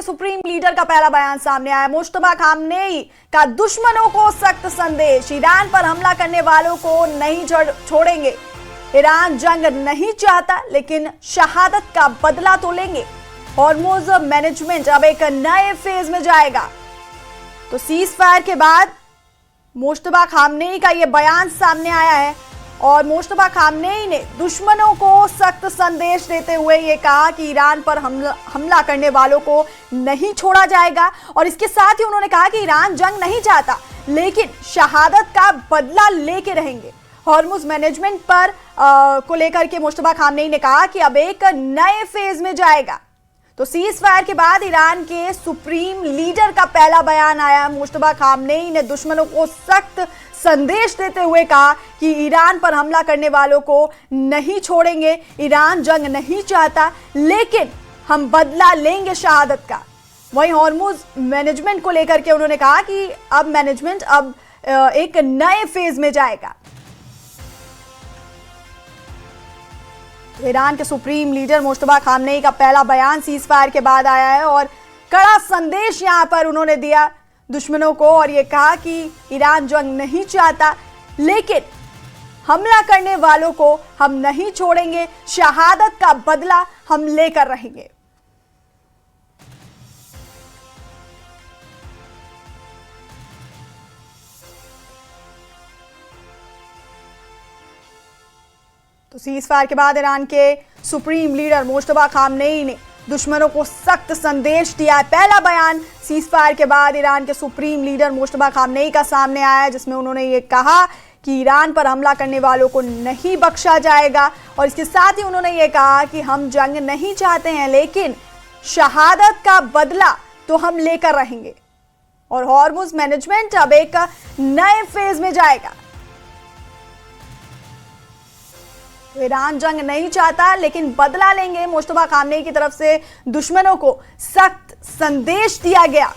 Supreme leader का पहला बयान सामने आया। मुश्तबा खामनेई का दुश्मनों को सख्त संदेश, ईरान पर हमला करने वालों को नहीं छोड़ेंगे। ईरान जंग नहीं चाहता लेकिन शहादत का बदला तो लेंगे। हॉर्मुज मैनेजमेंट अब एक नए फेज में जाएगा। तो सीज फायर के बाद मुश्तबा खामनेई का यह बयान सामने आया है और मुश्तबा खामनेई ने दुश्मनों को सख्त संदेश देते हुए ये कहा कि ईरान पर हमला करने वालों को नहीं छोड़ा जाएगा। और इसके साथ ही उन्होंने कहा कि ईरान जंग नहीं चाहता लेकिन शहादत का बदला लेके रहेंगे। हॉर्मुज मैनेजमेंट पर को लेकर के मुश्तबा खामनेई ने कहा कि अब एक नए फेज में जाएगा। तो सीज फायर के बाद ईरान के सुप्रीम लीडर का पहला बयान आया। मुश्तबा खामनेई ने दुश्मनों को सख्त संदेश देते हुए कहा कि ईरान पर हमला करने वालों को नहीं छोड़ेंगे। ईरान जंग नहीं चाहता लेकिन हम बदला लेंगे शहादत का। वहीं हॉर्मुज मैनेजमेंट को लेकर के उन्होंने कहा कि अब मैनेजमेंट अब एक नए फेज में जाएगा। ईरान के सुप्रीम लीडर मुश्तबा खामनेई का पहला बयान सीज फायर के बाद आया है और कड़ा संदेश यहां पर उन्होंने दिया दुश्मनों को और ये कहा कि ईरान जंग नहीं चाहता लेकिन हमला करने वालों को हम नहीं छोड़ेंगे। शहादत का बदला हम लेकर रहेंगे। तो सीज फायर के बाद ईरान के सुप्रीम लीडर मुश्तबा खामनेई ने दुश्मनों को सख्त संदेश दिया है। पहला बयान सीज फायर के बाद ईरान के सुप्रीम लीडर मुश्तबा खामनेई का सामने आया है जिसमें उन्होंने ये कहा कि ईरान पर हमला करने वालों को नहीं बख्शा जाएगा। और इसके साथ ही उन्होंने ये कहा कि हम जंग नहीं चाहते हैं लेकिन शहादत का बदला तो हम लेकर रहेंगे। और हॉर्मुज मैनेजमेंट अब एक नए फेज में जाएगा। ईरान जंग नहीं चाहता लेकिन बदला लेंगे। मुश्तबा खामनेई की तरफ से दुश्मनों को सख्त संदेश दिया गया।